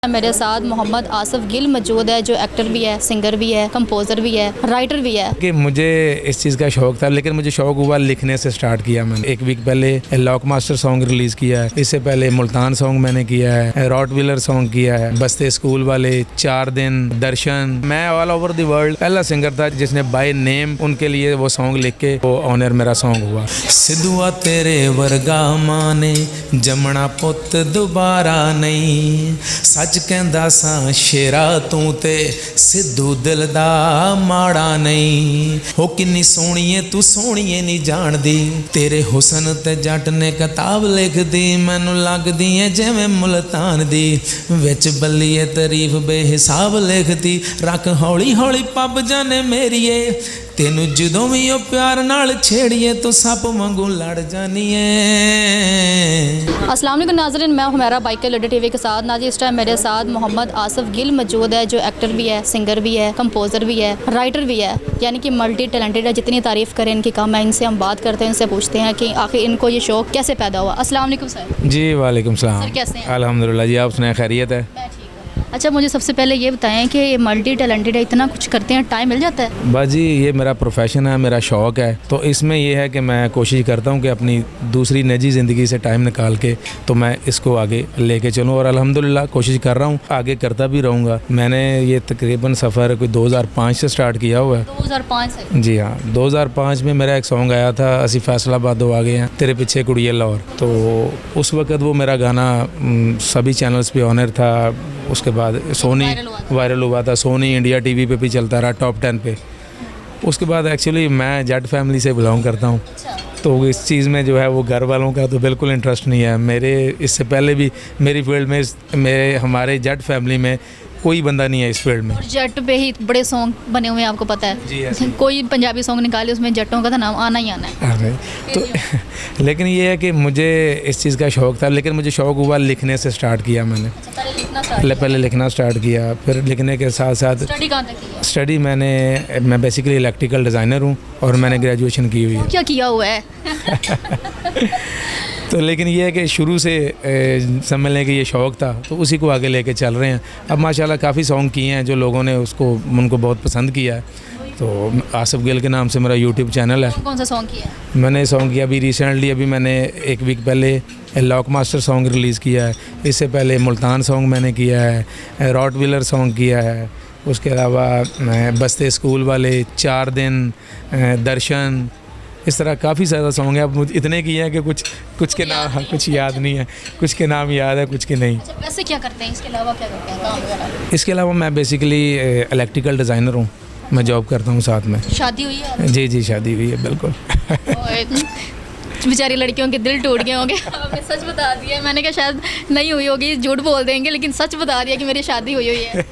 मेरे साथ मोहम्मद आसिफ गिल मौजूद है जो एक्टर भी है, सिंगर भी है, कंपोज़र भी है, राइटर भी है। कि मुझे इस चीज़ का शौक था, लेकिन मुझे शौक हुआ लिखने से स्टार्ट किया मैंने। एक वीक पहले लॉक मास्टर सॉन्ग रिलीज़ किया है, इससे पहले मुल्तान सॉन्ग मैंने किया है, रॉट व्हीलर सॉन्ग किया है, बस्ते स्कूल वाले, 4 दिन, दर्शन। मैं ऑल ओवर द वर्ल्ड पहला सिंगर था जिसने बाय नेम उनके लिए वो सॉन्ग लिख के वो ऑनर मेरा सॉन्ग हुआ। सिद्धुआ तेरे वर्गा माने जमना पुत दोबारा नहीं, सच कहंदा सा शेरा तू ते सिद्धू दिल दा माड़ा नहीं। हो किन्नी सोहणीए तू सोहणीए नहीं जानदी, तेरे हुसन ते जट ने किताब लिख दी, मैनू लगदी है जिवें मुल्तान दी, विच बल्लीए तारीफ बेहिसाब लिखदी, रख हौली हौली पब जाने मेरीए, तेनू जदों भी ओ प्यार नाल छेड़िए तो सप वांगू लड़ जानीए। अस्सलाम वालेकुम नाज़रीन, मैं हुमैरा बाइकर लड्डू टीवी के साथ। नाज़रीन इस टाइम मेरे साथ मोहम्मद आसिफ गिल मौजूद है जो एक्टर भी है, सिंगर भी है, कंपोज़र भी है, राइटर भी है, यानी कि मल्टी टैलेंटेड है। जितनी तारीफ़ करें इनकी कम है। इनसे हम बात करते हैं, इनसे पूछते हैं कि आखिर इनको ये शौक़ कैसे पैदा हुआ। अस्सलाम वालेकुम सर। जी वालेकुम सलाम। सर कैसे हैं? अल्हम्दुलिल्लाह जी, आप सुनाएं, खैरियत है? मैं ठीक हूँ। अच्छा मुझे सबसे पहले ये बताएं कि ये मल्टी टैलेंटेड है, इतना कुछ करते हैं, टाइम मिल जाता है? बस जी, ये मेरा प्रोफेशन है, मेरा शौक़ है, तो इसमें ये है कि मैं कोशिश करता हूँ कि अपनी दूसरी निजी ज़िंदगी से टाइम निकाल के तो मैं इसको आगे लेके चलूँ, और अल्हम्दुलिल्लाह कोशिश कर रहा हूँ, आगे करता भी रहूँगा। मैंने ये तकरीबन सफ़र कोई 2005 से स्टार्ट किया हुआ है। 2005 से? जी हाँ, 2005 में मेरा एक सॉन्ग आया था, असी फैसलाबाद आ गए हैं, तेरे पीछे कुड़िए लाहौर। तो उस वक़्त वो मेरा गाना सभी चैनल्स पे ऑनर था। उसके बाद सोनी वायरल हुआ था, सोनी इंडिया टीवी पे भी चलता रहा, टॉप 10 पे। उसके बाद एक्चुअली मैं जट फैमिली से बिलोंग करता हूँ, तो इस चीज़ में जो है वो घर वालों का तो बिल्कुल इंटरेस्ट नहीं है। मेरे इससे पहले भी मेरी फील्ड में हमारे जट फैमिली में कोई बंदा नहीं है इस फील्ड में। और जट पे ही बड़े सॉन्ग बने हुए हैं, आपको पता है जी। कोई पंजाबी सॉन्ग निकाले उसमें जटों का तो नाम आना ही आना है। तो लेकिन ये है कि मुझे इस चीज़ का शौक था, लेकिन मुझे शौक हुआ लिखने से स्टार्ट किया मैंने। पहले लिखना स्टार्ट किया, फिर लिखने के साथ साथ स्टडी मैं बेसिकली इलेक्ट्रिकल डिज़ाइनर हूँ और मैंने ग्रेजुएशन की हुई है। क्या किया हुआ है? तो लेकिन ये है कि शुरू से समझ लें कि ये शौक़ था, तो उसी को आगे लेके चल रहे हैं। अब माशाल्लाह काफ़ी सॉन्ग किए हैं जो लोगों ने उनको बहुत पसंद किया है। तो आसिफ गिल के नाम से मेरा यूट्यूब चैनल है। कौन सा सॉन्ग किया? मैंने सॉन्ग किया अभी रिसेंटली, अभी मैंने एक वीक पहले लॉक मास्टर सॉन्ग रिलीज़ किया है, इससे पहले मुल्तान सॉन्ग मैंने किया है, रॉट व्हीलर सॉन्ग किया है, उसके अलावा बस्ते स्कूल वाले, 4 दिन, दर्शन, इस तरह काफ़ी ज़्यादा सॉन्ग है। अब मुझे इतने किए हैं कि कुछ के नाम कुछ याद नहीं है, कुछ के नाम याद है, कुछ के नहीं। अच्छा, वैसे क्या करते हैं? इसके अलावा क्या करते हैं काम वगैरह? इसके अलावा मैं बेसिकली इलेक्ट्रिकल डिज़ाइनर हूँ, मैं जॉब करता हूँ साथ में। शादी हुई है? जी शादी हुई है, बिल्कुल। बेचारी लड़कियों के दिल टूट गए होंगे। आपने सच बता दिया। मैंने कहा शायद नहीं हुई होगी, झूठ बोल देंगे, लेकिन सच बता दिया कि मेरी शादी हुई है।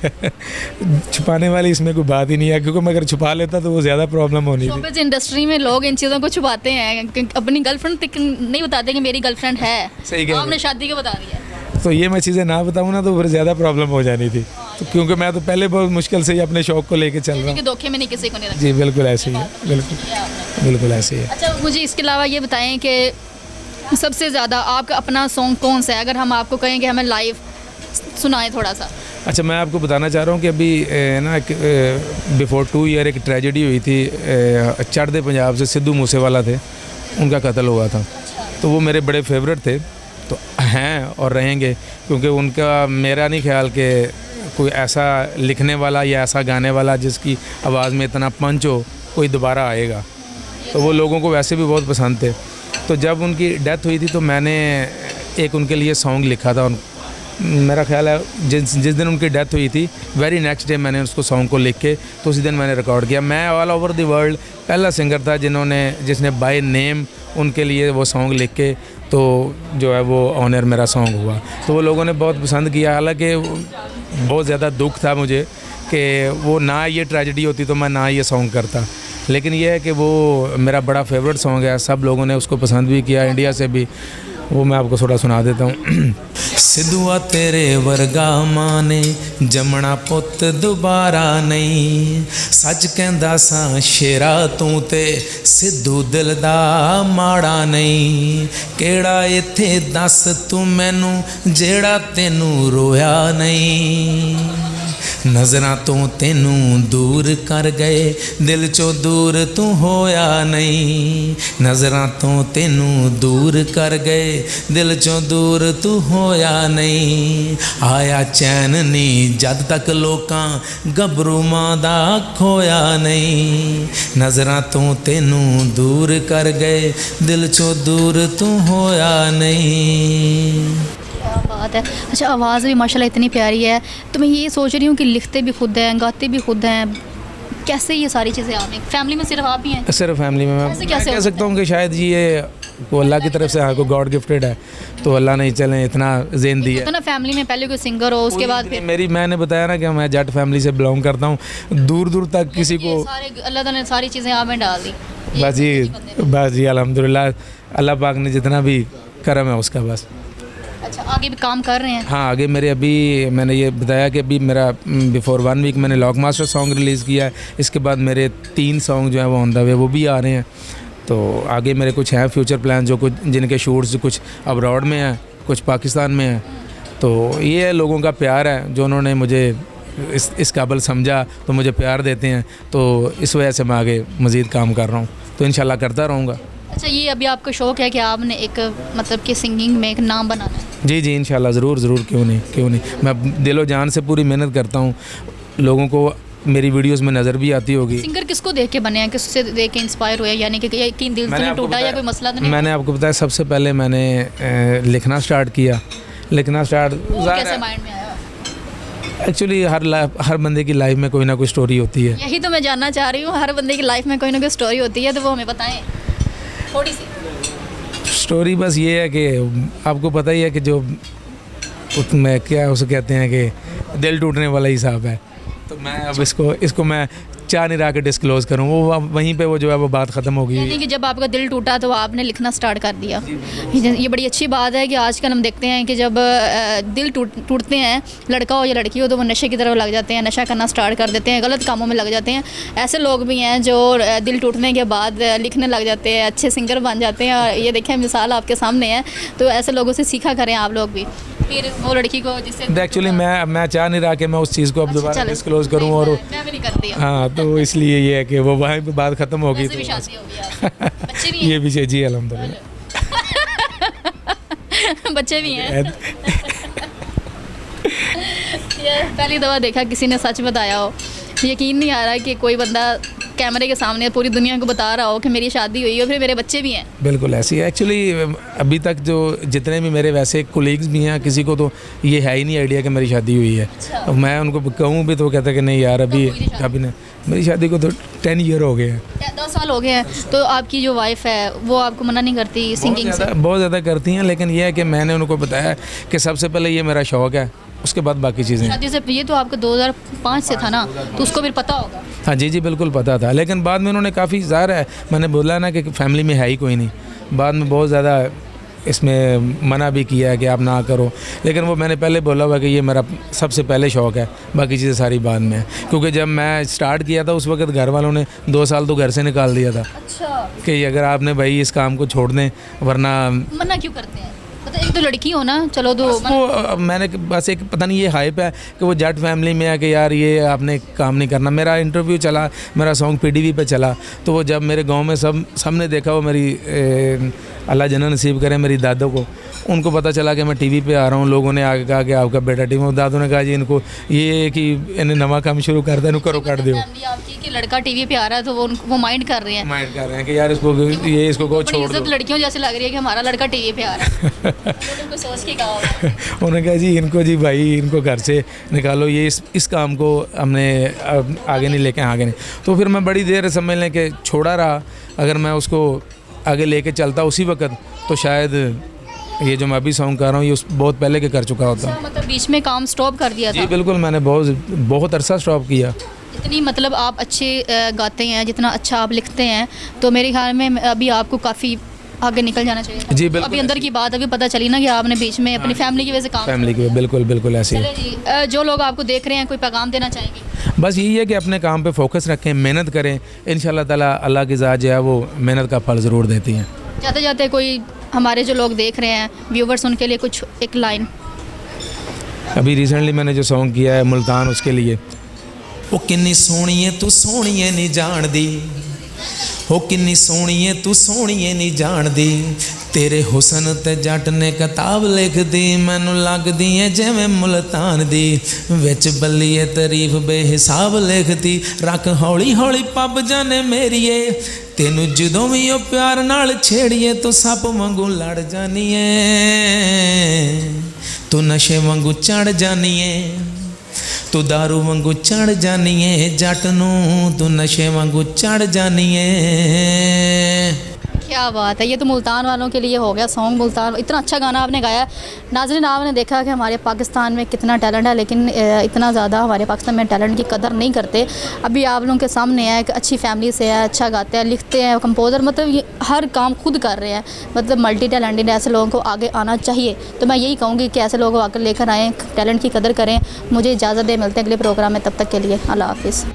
छुपाने वाली इसमें कोई बात ही नहीं है, क्योंकि मैं अगर छुपा लेता तो वो ज़्यादा प्रॉब्लम होनी थी। शोबिज़ इंडस्ट्री में लोग इन चीज़ों को छुपाते हैं, अपनी गर्लफ्रेंड तक नहीं बताते कि मेरी गर्लफ्रेंड है। सही कह, आपने शादी को बता दिया। तो ये मैं चीज़ें ना बताऊँ ना तो फिर ज़्यादा प्रॉब्लम हो जानी थी। तो क्योंकि मैं तो पहले बहुत मुश्किल से ही अपने शौक़ को लेके चल रहा हूँ। धोखे में नहीं किसी को नहीं रखा। जी बिल्कुल ऐसे ही है, बिल्कुल ऐसे ही है। अच्छा मुझे इसके अलावा ये बताएं कि सबसे ज़्यादा आपका अपना सॉन्ग कौन सा है, अगर हम आपको कहें कि हमें लाइव सुनाएं थोड़ा सा? अच्छा, मैं आपको बताना चाह रहा हूँ कि अभी ना बिफोर 2 ईयर एक ट्रेजेडी हुई थी। चढ़ते पंजाब से सिद्धू मूसेवाला थे, उनका कत्ल हुआ था। तो वो मेरे बड़े फेवरेट थे, तो हैं और रहेंगे, क्योंकि उनका मेरा नहीं ख्याल कि कोई ऐसा लिखने वाला या ऐसा गाने वाला जिसकी आवाज़ में इतना पंच हो कोई दोबारा आएगा। तो वो लोगों को वैसे भी बहुत पसंद थे। तो जब उनकी डेथ हुई थी तो मैंने एक उनके लिए सॉन्ग लिखा था। मेरा ख्याल है जिस दिन उनकी डेथ हुई थी वेरी नेक्स्ट डे मैंने उसको सॉन्ग को लिख के तो उसी दिन मैंने रिकॉर्ड किया। मैं ऑल ओवर द वर्ल्ड पहला सिंगर था जिसने बाय नेम उनके लिए वो सॉन्ग लिख के तो जो है वो ऑनर मेरा सॉन्ग हुआ। तो वो लोगों ने बहुत पसंद किया। हालांकि बहुत ज़्यादा दुख था मुझे कि वो ना ये ट्रेजेडी होती तो मैं ना ये सॉन्ग करता, लेकिन ये है कि वो मेरा बड़ा फेवरेट सॉन्ग है, सब लोगों ने उसको पसंद भी किया, इंडिया से भी। वो मैं आपको थोड़ा सुना देता हूँ। सिद्धूआ तेरे वर्गा मां ने जमना पुत दोबारा नहीं, सच कहंदा सां शेरा तू ते सिद्धू दिल दा माड़ा नहीं, केड़ा इत्थे दस तू मैनू जेड़ा तेनू रोया नहीं, नज़रां तो तेनू दूर कर गए दिल चो दूर तू होया नहीं, नज़रां तो तेनू दूर कर गए दिल चो दूर तू होया नहीं, आया चैन नहीं जद तक लोकां गबरू मां दा खोया नहीं, नज़रां तो तेनू दूर कर गए दिल चो दूर तू होया नहीं। क्या बात है। अच्छा, आवाज़ भी माशाल्लाह इतनी प्यारी है, तो मैं ये सोच रही हूँ कि लिखते भी खुद हैं, गाते भी खुद हैं, कैसे ये सारी चीज़ें आप हैं? फैमिली में सिर्फ आप ही हैं? सिर्फ फैमिली में मैं कैसे कह सकता हूँ कि शायद ये वो अल्लाह की तरफ से हाँ को गॉड गिफ्टेड है, तो अल्लाह ने चले इतना ज़ेन दिया तो ना फैमिली में पहले कोई सिंगर हो, उसके बाद फिर मेरी मैंने बताया ना कि मैं जट फैमिली से बिलोंग करता हूँ, दूर दूर तक किसी ये को सारे अल्लाह ताला ने सारी चीज़ें आप में डाल दी। बस जी अल्हम्दुलिल्लाह, अल्लाह पाक ने जितना भी करम है उसका बस। अच्छा, आगे भी काम कर रहे हैं? हाँ, आगे मेरे अभी मैंने ये बताया कि अभी मेरा बिफोर 1 वीक मैंने लॉक मास्टर सॉन्ग रिलीज़ किया है, इसके बाद मेरे 3 सॉन्ग जो है वो ऑन द वे वो भी आ रहे हैं, तो आगे मेरे कुछ हैं फ्यूचर प्लान जो कुछ जिनके शूट्स कुछ अब्रॉड में हैं, कुछ पाकिस्तान में हैं, तो ये है लोगों का प्यार है जो उन्होंने मुझे इस काबिल समझा तो मुझे प्यार देते हैं, तो इस वजह से मैं आगे मज़ीद काम कर रहा हूँ, तो इंशाल्लाह करता रहूँगा। अच्छा, ये अभी आपका शौक़ है कि आपने एक मतलब कि सिंगिंग में एक नाम बनाना है? जी जी इंशाल्लाह ज़रूर ज़रूर, क्यों नहीं, मैं दिलो जान से पूरी मेहनत करता हूँ, लोगों को मेरी वीडियोस में नज़र भी आती होगी। सिंगर किसको देख के बने हैं, किससे देख के इंस्पायर हुए, यानी कि दिल तो टूटा या कोई मसला तो नहीं? मैंने आपको बताया सबसे पहले मैंने लिखना स्टार्ट किया, कैसे माइंड में आया? एक्चुअली हर बंदे की लाइफ में कोई ना कोई स्टोरी होती है। यही तो मैं जानना चाह रही हूँ, हर बंदे की लाइफ में कोई ना कोई स्टोरी होती है, तो वो हमें बताएं थोड़ी सी। स्टोरी बस ये है कि आपको पता ही है कि जो मैं क्या उसे कहते हैं कि दिल टूटने वाला हिसाब है, तो मैं अब इसको मैं चाह नहीं रहा कि डिस्क्लोज़ करूँ, वो वहीं पे वो जो है वो बात ख़त्म हो गई। यानी कि जब आपका दिल टूटा तो आपने लिखना स्टार्ट कर दिया। ये बड़ी अच्छी बात है कि आजकल हम देखते हैं कि जब दिल टूटते हैं, लड़का हो या लड़की हो, तो वो नशे की तरफ लग जाते हैं, नशा करना स्टार्ट कर देते हैं, गलत कामों में लग जाते हैं। ऐसे लोग भी हैं जो दिल टूटने के बाद लिखने लग जाते हैं, अच्छे सिंगर बन जाते हैं, और ये देखें मिसाल आपके सामने है, तो ऐसे लोगों से सीखा करें आप लोग भी। फिर वो लड़की को जिससे एक्चुअली मैं चाह नहीं रहा कि मैं उस चीज़ को अब दोबारा डिस्क्लोज़ करूँ, और मैं भी नहीं करती। हाँ, तो इसलिए ये है कि वो वहाँ पे बात ख़त्म हो गई, तो शादी हो गई, बच्चे भी ये भी जी अल्हम्दुलिल्लाह बच्चे भी हैं। यार पहली दफ़ा देखा किसी ने सच बताया हो, यकीन नहीं आ रहा कि कोई बंदा कैमरे के सामने पूरी दुनिया को बता रहा हो कि मेरी शादी हुई है, फिर मेरे बच्चे भी हैं। बिल्कुल ऐसी है। एक्चुअली अभी तक जो जितने भी मेरे वैसे कोलीग्स भी हैं, किसी को तो ये है ही नहीं आइडिया कि मेरी शादी हुई है। अच्छा। मैं उनको कहूँ भी तो वो कहते हैं कि नहीं यार अभी नहीं, मेरी शादी को तो 10 ईयर हो गए हैं, 10 साल हो गए हैं। तो आपकी जो वाइफ है वो आपको मना नहीं करती सिंगिंग से? बहुत ज़्यादा करती हैं, लेकिन यह है कि मैंने उनको बताया कि सबसे पहले ये मेरा शौक़ है, उसके बाद बाकी चीज़ें। शादी से ये तो आपको 2005 से था ना, तो उसको फिर पता होगा? हाँ जी बिल्कुल पता था, लेकिन बाद में उन्होंने काफ़ी ज़्यादा है, मैंने बोला ना कि फैमिली में है ही कोई नहीं, बाद में बहुत ज़्यादा इसमें मना भी किया है कि आप ना करो, लेकिन वो मैंने पहले बोला हुआ कि ये मेरा सबसे पहले शौक़ है, बाकी चीज़ें सारी बाद में है। क्योंकि जब मैं स्टार्ट किया था उस वक्त घर वालों ने 2 साल तो घर से निकाल दिया था। अच्छा। कि अगर आपने भाई इस काम को छोड़ दें, वरना मना क्यों करते हैं? मतलब एक तो लड़की हो ना, चलो तो वो मैंने बस एक पता नहीं ये हाइप है कि वो जट फैमिली में है कि यार ये आपने काम नहीं करना। मेरा इंटरव्यू चला, मेरा सॉन्ग PTV पे चला, तो वो जब मेरे गांव में सबने देखा, वो मेरी अल्लाह जन्नत नसीब करे मेरी दादों को, उनको पता चला कि मैं टीवी पे आ रहा हूँ, लोगों ने आगे कहा कि आपका बेटा टीवी में, दादों ने कहा जी इनको ये कि इन्हें नवा काम शुरू कर दे, करो कर दो। आपकी कि लड़का टीवी पे आ रहा है तो वो माइंड कर रहे हैं कि यार इसको को छोड़ दो। लड़कियों जैसे लग रही है कि हमारा लड़का टीवी पे आ रहा है। उनको सोच के कहा उन्होंने कहा जी इनको जी भाई इनको घर से निकालो, ये इस काम को हमने आगे नहीं लेके आगे नहीं। तो फिर मैं बड़ी देर समझ लें कि छोड़ा रहा, अगर मैं उसको आगे लेके चलता उसी वक्त तो शायद ये जो मैं अभी सॉन्ग कर रहा हूँ ये बहुत पहले के कर चुका होता। मतलब बीच में काम स्टॉप कर दिया था? जी बिल्कुल, मैंने बहुत अरसा स्टॉप किया। इतनी मतलब आप अच्छे गाते हैं, जितना अच्छा आप लिखते हैं, तो मेरे ख्याल में अभी आपको काफ़ी आगे निकल जाना चाहिए। जी, बिल्कुल अभी अंदर की बात अभी पता चली ना कि आपने बीच में अपनी फैमिली की वजह से काम फैमिली की बिल्कुल बिल्कुल ऐसे ही चले जी। जो लोग आपको देख रहे हैं कोई पैगाम देना चाहेंगे? बस यही है कि अपने काम पे फोकस रखें, मेहनत करें, इंशाल्लाह ताला अल्लाह की ज़ात जो है वो मेहनत का फल ज़रूर देती है। जाते जाते कोई हमारे जो लोग देख रहे हैं व्यूवर्स, उनके लिए कुछ एक लाइन। अभी रिसेंटली मैंने जो सॉन्ग किया है मुल्तान, उसके लिए ओ किन्नी सोहणीए तू सोहणीए नहीं जानदी, ओ किन्नी सोहणीए तू सोहणीए नहीं जानदी, तेरे हुसन ते जट ने किताब लिख दी, मैनू लगदी है जिवें मुल्तान दी, विच बल्लीए तारीफ बेहिसाब लिखदी, रख हौली हौली पब जाने मेरीए, तेनू जदों भी ओ प्यार नाल छेड़िए तू सप वांगू लड़ जानीए, तू नशे वांगू चढ़ जानीए, तू दारू वांगू चढ़ जानीए, जट नू तू नशे वांगू चढ़ जानीए। क्या बात है, ये तो मुल्तान वालों के लिए हो गया सॉन्ग मुल्तान। इतना अच्छा गाना आपने गाया। नाज़रीन, आपने देखा कि हमारे पाकिस्तान में कितना टैलेंट है, लेकिन इतना ज़्यादा हमारे पाकिस्तान में टैलेंट की कदर नहीं करते। अभी आप लोगों के सामने है, एक अच्छी फैमिली से है, अच्छा गाते हैं, लिखते हैं, कंपोज़र, मतलब ये हर काम खुद कर रहे हैं, मतलब मल्टी टैलेंटेड। ऐसे लोगों को आगे आना चाहिए। तो मैं यही कहूँगी कि ऐसे लोगों को आकर लेकर आएँ, टैलेंट की कदर करें। मुझे इजाज़त दे, मिलते हैं अगले प्रोग्राम में, तब तक के लिए अल्लाह हाफ़िज़।